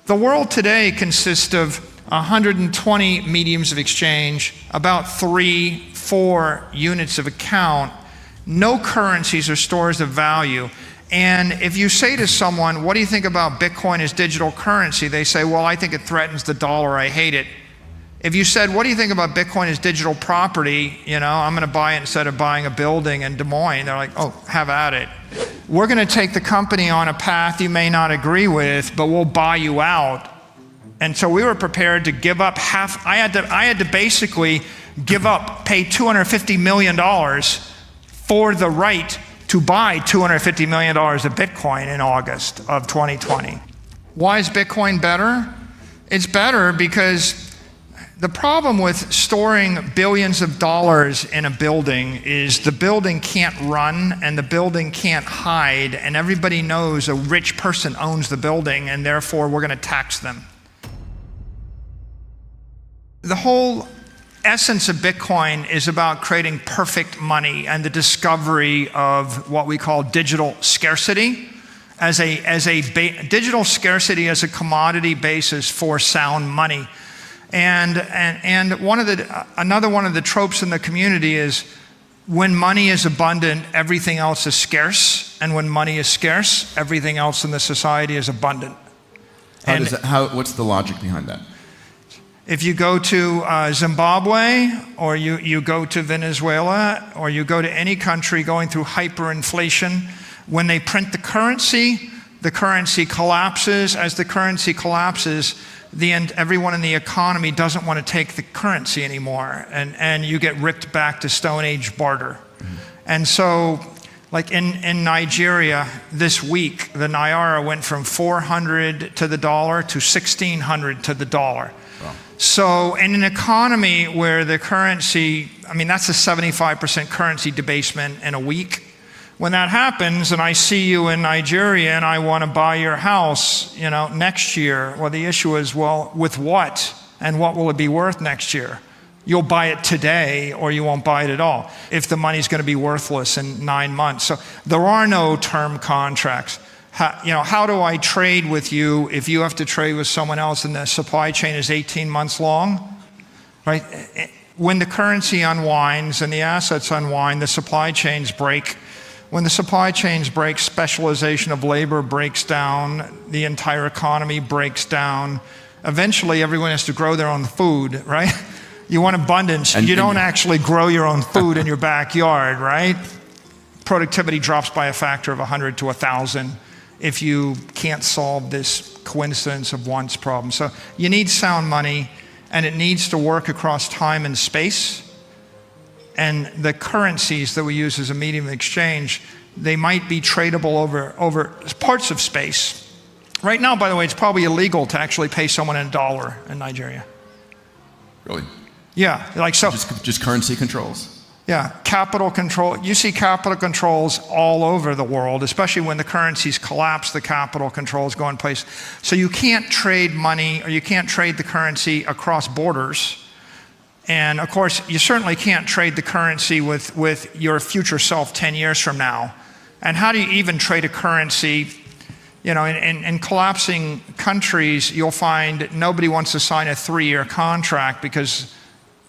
The world today consists of 120 mediums of exchange, about 3-4 units of account, no currencies or stores of value. And if you say to someone, what do you think about Bitcoin as digital currency? They say, well, I think it threatens the dollar, I hate it. If you said, what do you think about Bitcoin as digital property? I'm going to buy it instead of buying a building in Des Moines. They're like, oh, have at it. We're going to take the company on a path you may not agree with, but we'll buy you out. And so we were prepared to give up half. I had to basically pay $250 million for the right to buy $250 million of Bitcoin in August of 2020. Why is Bitcoin better? It's better because the problem with storing billions of dollars in a building is the building can't run and the building can't hide, and everybody knows a rich person owns the building and therefore we're going to tax them. The whole essence of Bitcoin is about creating perfect money and the discovery of what we call digital scarcity as digital scarcity as a commodity basis for sound money. And another one of the tropes in the community is when money is abundant, everything else is scarce, and when money is scarce, everything else in the society is abundant. What's the logic behind that? If you go to Zimbabwe, or you go to Venezuela, or you go to any country going through hyperinflation, when they print the currency collapses. As the currency collapses, everyone in the economy doesn't want to take the currency anymore, and you get ripped back to Stone Age barter. And so, like in Nigeria this week, the Naira went from 400 to the dollar to 1,600 to the dollar. Wow. So in an economy where the currency, that's a 75% currency debasement in a week. When that happens, and I see you in Nigeria and I want to buy your house, next year, well, the issue is, well, with what? And what will it be worth next year? You'll buy it today or you won't buy it at all if the money's going to be worthless in 9 months. So there are no term contracts. How do I trade with you if you have to trade with someone else and the supply chain is 18 months long? Right? When the currency unwinds and the assets unwind, the supply chains break. When the supply chains break, specialization of labor breaks down, the entire economy breaks down. Eventually, everyone has to grow their own food, right? You want abundance. You don't actually grow your own food in your backyard, right? Productivity drops by a factor of 100 to 1,000 if you can't solve this coincidence of wants problem. So you need sound money, and it needs to work across time and space. And the currencies that we use as a medium of exchange, they might be tradable over parts of space. Right now, by the way, it's probably illegal to actually pay someone in $1 in Nigeria. Really? Yeah, Just currency controls. Yeah, capital control. You see capital controls all over the world, especially when the currencies collapse, the capital controls go in place. So you can't trade money, or you can't trade the currency across borders. And of course, you certainly can't trade the currency with your future self 10 years from now. And how do you even trade a currency? In collapsing countries, you'll find nobody wants to sign a 3-year contract because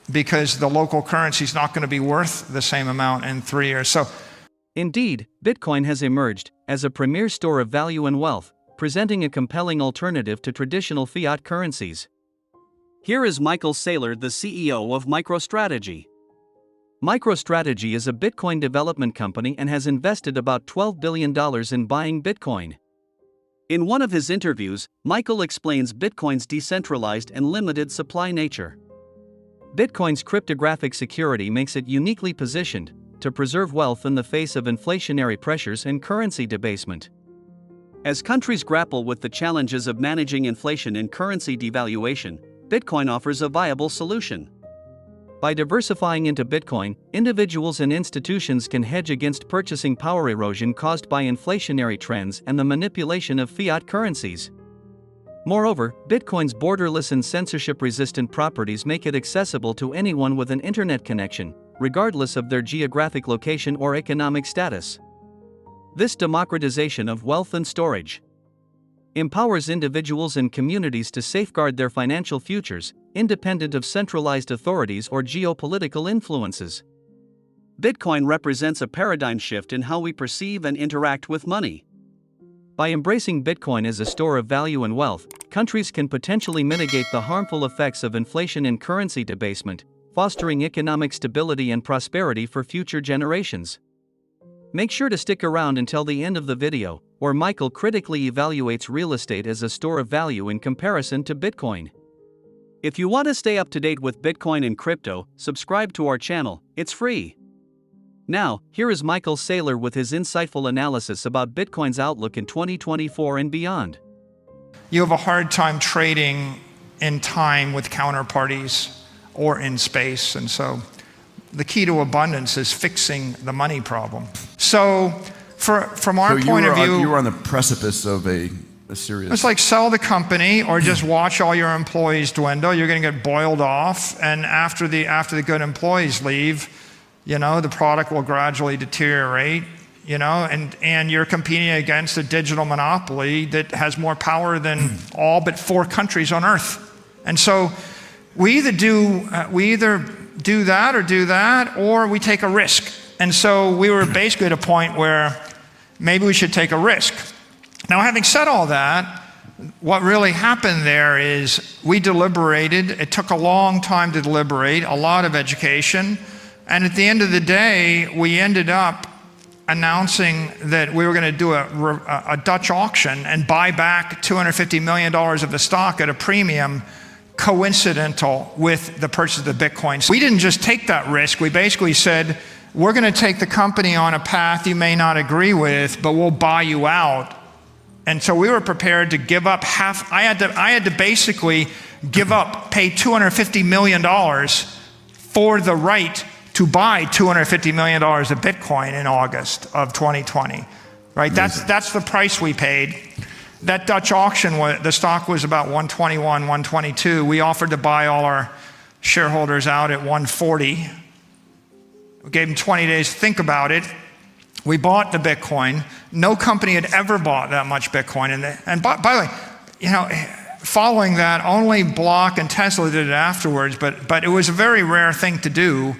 the local currency is not going to be worth the same amount in 3 years. So, indeed, Bitcoin has emerged as a premier store of value and wealth, presenting a compelling alternative to traditional fiat currencies. Here is Michael Saylor, the CEO of MicroStrategy. MicroStrategy is a Bitcoin development company and has invested about $12 billion in buying Bitcoin. In one of his interviews, Michael explains Bitcoin's decentralized and limited supply nature. Bitcoin's cryptographic security makes it uniquely positioned to preserve wealth in the face of inflationary pressures and currency debasement. As countries grapple with the challenges of managing inflation and currency devaluation, Bitcoin offers a viable solution. By diversifying into Bitcoin, individuals and institutions can hedge against purchasing power erosion caused by inflationary trends and the manipulation of fiat currencies. Moreover, Bitcoin's borderless and censorship-resistant properties make it accessible to anyone with an internet connection, regardless of their geographic location or economic status. This democratization of wealth and storage empowers individuals and communities to safeguard their financial futures, independent of centralized authorities or geopolitical influences. Bitcoin represents a paradigm shift in how we perceive and interact with money. By embracing Bitcoin as a store of value and wealth, countries can potentially mitigate the harmful effects of inflation and currency debasement, fostering economic stability and prosperity for future generations. Make sure to stick around until the end of the video, where Michael critically evaluates real estate as a store of value in comparison to Bitcoin. If you want to stay up to date with Bitcoin and crypto, subscribe to our channel, it's free. Now, here is Michael Saylor with his insightful analysis about Bitcoin's outlook in 2024 and beyond. You have a hard time trading in time with counterparties or in space, and so the key to abundance is fixing the money problem. So, from our point of view, you were on the precipice of a serious. It's like sell the company or just watch all your employees dwindle. You're going to get boiled off, and after the good employees leave, the product will gradually deteriorate. And you're competing against a digital monopoly that has more power than all but 4 countries on Earth. And so we either do that, or we take a risk. And so we were basically at a point where maybe we should take a risk. Now, having said all that, what really happened there is we deliberated. It took a long time to deliberate, a lot of education. And at the end of the day, we ended up announcing that we were going to do a Dutch auction and buy back $250 million of the stock at a premium coincidental with the purchase of the Bitcoin. So we didn't just take that risk. We basically said, we're going to take the company on a path you may not agree with, but we'll buy you out. And so we were prepared to give up half. I had to basically pay $250 million for the right to buy $250 million of Bitcoin in August of 2020, right? That's the price we paid. That Dutch auction, the stock was about 121, 122. We offered to buy all our shareholders out at 140. We gave them 20 days to think about it. We bought the Bitcoin. No company had ever bought that much Bitcoin. And by the way, following that, only Block and Tesla did it afterwards, but it was a very rare thing to do.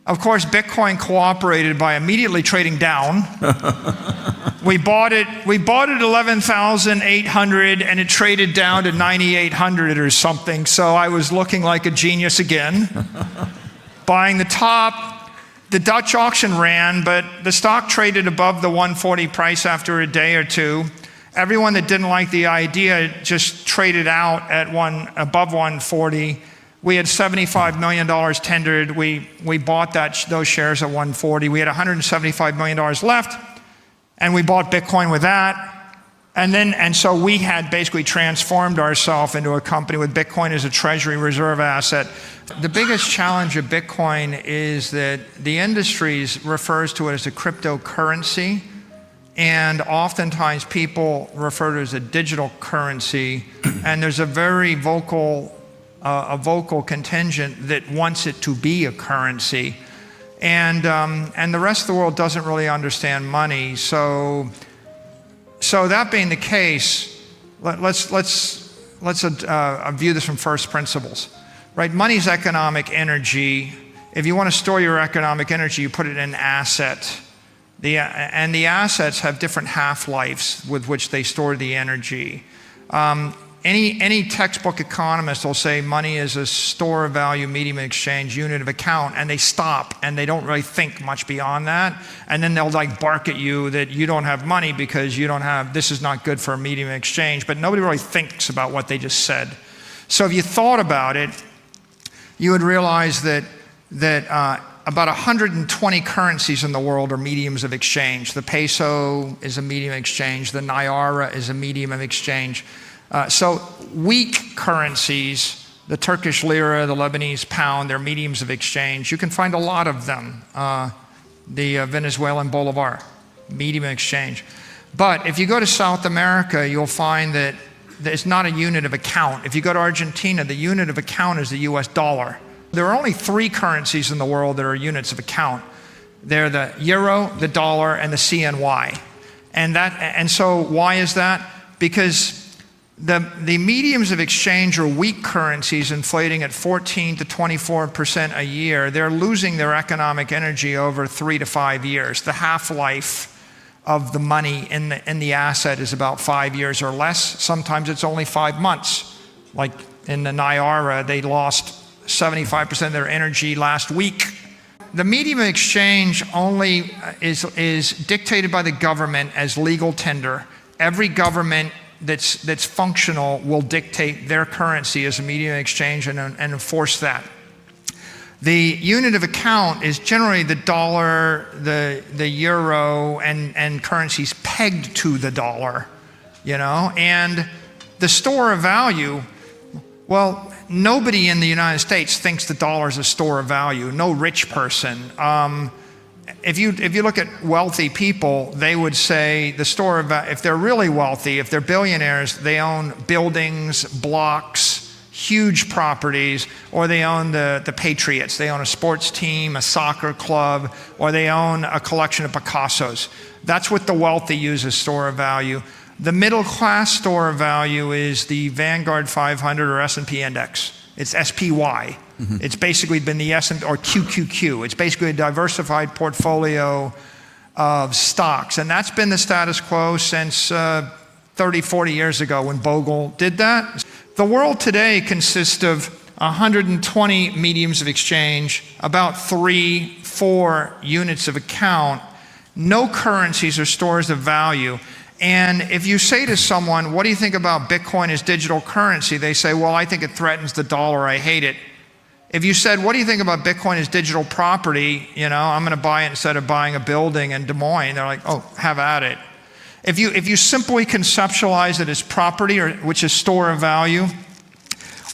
Of course, Bitcoin cooperated by immediately trading down. We bought it at 11,800 and it traded down to 9,800 or something. So I was looking like a genius again. Buying the top, the Dutch auction ran, but the stock traded above the 140 price after a day or two. Everyone that didn't like the idea just traded out at above 140. We had $75 million tendered. We bought those shares at 140. We had $175 million left, and we bought Bitcoin with that. And so we had basically transformed ourselves into a company with Bitcoin as a treasury reserve asset. The biggest challenge of Bitcoin is that the industry refers to it as a cryptocurrency, and oftentimes people refer to it as a digital currency, and there's a very vocal contingent that wants it to be a currency, and the rest of the world doesn't really understand money. So that being the case, let's view this from first principles, right? Money's economic energy. If you want to store your economic energy, you put it in an asset. And the assets have different half-lives with which they store the energy. Any textbook economist will say money is a store of value, medium of exchange, unit of account, and they stop and they don't really think much beyond that. And then they'll bark at you that you don't have money because this is not good for a medium of exchange, but nobody really thinks about what they just said. So if you thought about it, you would realize that about 120 currencies in the world are mediums of exchange. The peso is a medium of exchange. The naira is a medium of exchange. So weak currencies, the Turkish lira, the Lebanese pound, they're mediums of exchange. You can find a lot of them. The Venezuelan bolivar, medium of exchange. But if you go to South America, you'll find that it's not a unit of account. If you go to Argentina, the unit of account is the US dollar. There are only 3 currencies in the world that are units of account. They're the euro, the dollar, and the CNY. And so why is that? because the mediums of exchange are weak currencies inflating at 14 to 24% a year. They're losing their economic energy over 3 to 5 years. The half-life of the money in the asset is about 5 years or less. Sometimes it's only 5 months. Like in the Naira, they lost 75% of their energy last week. The medium of exchange only is dictated by the government as legal tender. Every government that's functional will dictate their currency as a medium of exchange and enforce that. The unit of account is generally the dollar, the euro, and currencies pegged to the dollar, and the store of value, well, nobody in the United States thinks the dollar is a store of value. No rich person. If you look at wealthy people, they would say the store of value, if they're really wealthy, if they're billionaires, they own buildings, blocks, huge properties, or they own the Patriots. They own a sports team, a soccer club, or they own a collection of Picassos. That's what the wealthy use as store of value. The middle class store of value is the Vanguard 500 or S&P index. It's SPY. Mm-hmm. It's basically been the S&P or QQQ. It's basically a diversified portfolio of stocks. And that's been the status quo since 30, 40 years ago when Bogle did that. The world today consists of 120 mediums of exchange, about 3-4 units of account, no currencies or stores of value. And if you say to someone, what do you think about Bitcoin as digital currency? They say, well, I think it threatens the dollar. I hate it. If you said, what do you think about Bitcoin as digital property? I'm going to buy it instead of buying a building in Des Moines. They're like, oh, have at it. If you simply conceptualize it as property, which is store of value,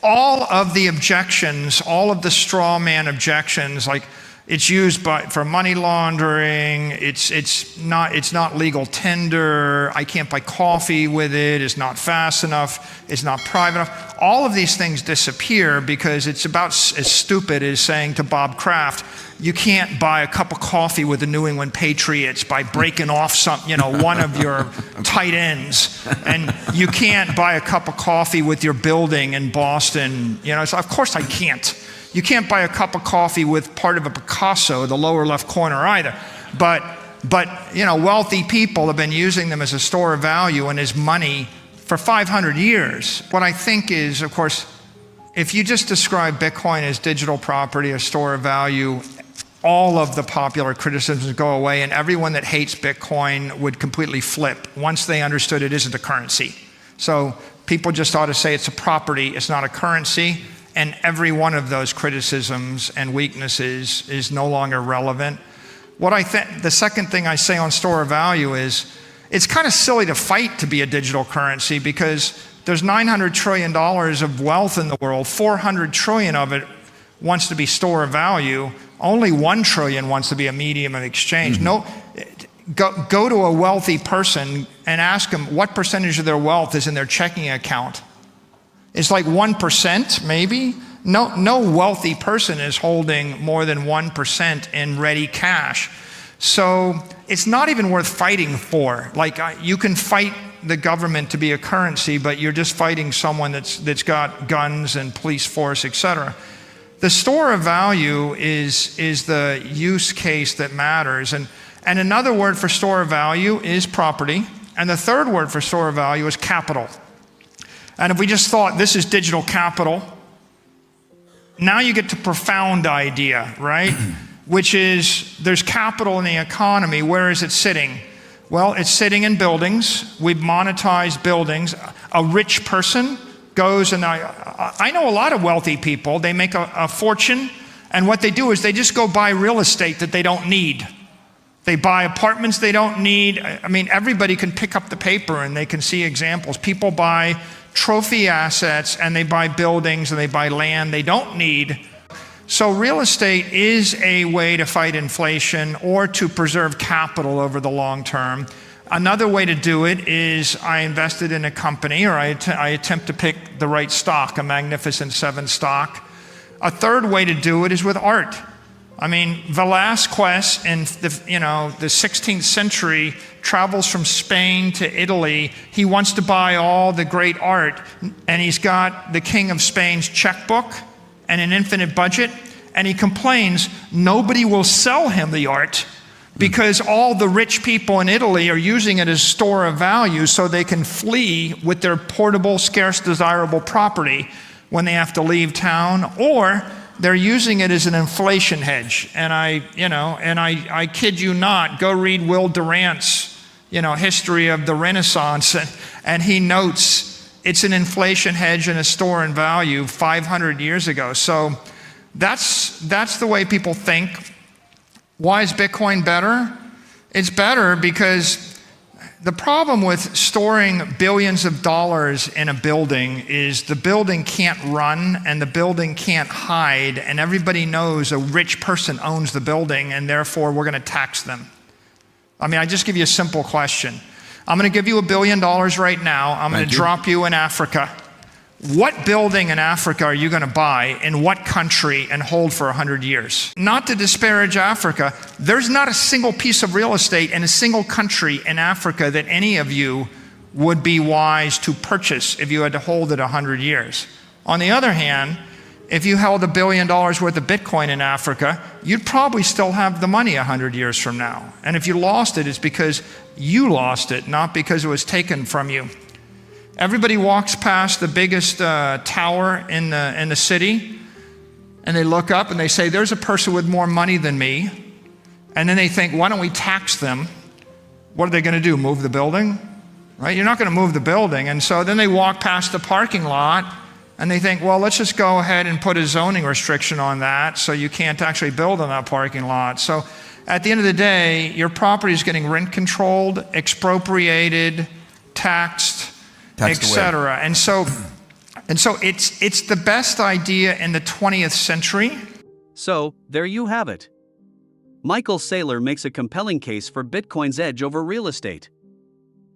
all of the objections, all of the straw man objections, like it's used for money laundering, it's not legal tender, I can't buy coffee with it, it's not fast enough, it's not private enough. All of these things disappear because it's about as stupid as saying to Bob Kraft, you can't buy a cup of coffee with the New England Patriots by breaking off one of your tight ends, and you can't buy a cup of coffee with your building in Boston. So of course I can't. You can't buy a cup of coffee with part of a Picasso, the lower left corner either. But wealthy people have been using them as a store of value and as money for 500 years. What I think is, of course, if you just describe Bitcoin as digital property, a store of value, all of the popular criticisms go away, and everyone that hates Bitcoin would completely flip once they understood it isn't a currency. So people just ought to say it's a property, it's not a currency. And every one of those criticisms and weaknesses is no longer relevant. The second thing I say on store of value is it's kind of silly to fight to be a digital currency because there's $900 trillion of wealth in the world. 400 trillion of it wants to be store of value. Only 1 trillion wants to be a medium of exchange. Mm-hmm. Go to a wealthy person and ask them what percentage of their wealth is in their checking account. It's like 1%, maybe. No wealthy person is holding more than 1% in ready cash. So it's not even worth fighting for. Like you can fight the government to be a currency, but you're just fighting someone that's got guns and police force, etc. The store of value is the use case that matters. And another word for store of value is property. And the third word for store of value is capital. And if we just thought this is digital capital, now you get to profound idea, right? Which is there's capital in the economy. Where is it sitting? Well, it's sitting in buildings. We've monetized buildings. A rich person goes, and I know a lot of wealthy people. They make a fortune, and what they do is they just go buy real estate that they don't need. They buy apartments they don't need. I mean, everybody can pick up the paper and they can see examples. People buy trophy assets and they buy buildings and they buy land they don't need. So real estate is a way to fight inflation or to preserve capital over the long term. Another way to do it is I invested in a company, or I attempt to pick the right stock, a Magnificent Seven stock. A third way to do it is with art. I mean, Velázquez in the 16th century travels from Spain to Italy. He wants to buy all the great art, and he's got the King of Spain's checkbook and an infinite budget, and he complains nobody will sell him the art because all the rich people in Italy are using it as store of value so they can flee with their portable, scarce, desirable property when they have to leave town, or they're using it as an inflation hedge. And I kid you not, go read Will Durant's, history of the Renaissance, and he notes it's an inflation hedge and a store in value 500 years ago. So that's the way people think. Why is Bitcoin better? It's better because the problem with storing billions of dollars in a building is the building can't run and the building can't hide, and everybody knows a rich person owns the building and therefore we're going to tax them. I mean, I just give you a simple question. I'm going to give you $1 billion right now. I'm going to drop you in Africa. What building in Africa are you going to buy in what country and hold for 100 years? Not to disparage Africa, there's not a single piece of real estate in a single country in Africa that any of you would be wise to purchase if you had to hold it 100 years. On the other hand, if you held $1 billion worth of Bitcoin in Africa, you'd probably still have the money 100 years from now. And if you lost it, it's because you lost it, not because it was taken from you. Everybody walks past the biggest tower in the city, and they look up and they say, there's a person with more money than me. And then they think, why don't we tax them? What are they going to do, move the building? Right? You're not going to move the building. And so then they walk past the parking lot, and they think, well, let's just go ahead and put a zoning restriction on that so you can't actually build on that parking lot. So at the end of the day, your property is getting rent controlled, expropriated, taxed, etc. And so it's the best idea in the 20th century. So, there you have it. Michael Saylor makes a compelling case for Bitcoin's edge over real estate.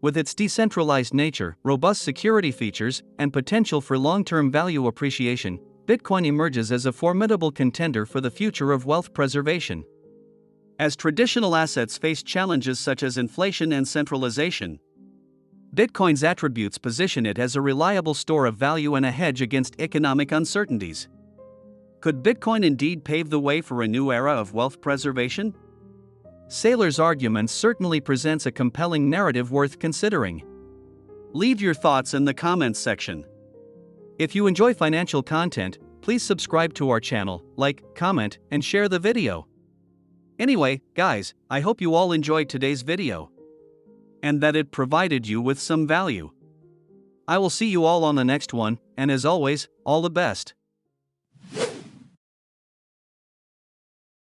With its decentralized nature, robust security features, and potential for long-term value appreciation, Bitcoin emerges as a formidable contender for the future of wealth preservation. As traditional assets face challenges such as inflation and centralization, Bitcoin's attributes position it as a reliable store of value and a hedge against economic uncertainties. Could Bitcoin indeed pave the way for a new era of wealth preservation? Saylor's argument certainly presents a compelling narrative worth considering. Leave your thoughts in the comments section. If you enjoy financial content, please subscribe to our channel, like, comment, and share the video. Anyway, guys, I hope you all enjoyed today's video, and that it provided you with some value. I will see you all on the next one, and as always, all the best.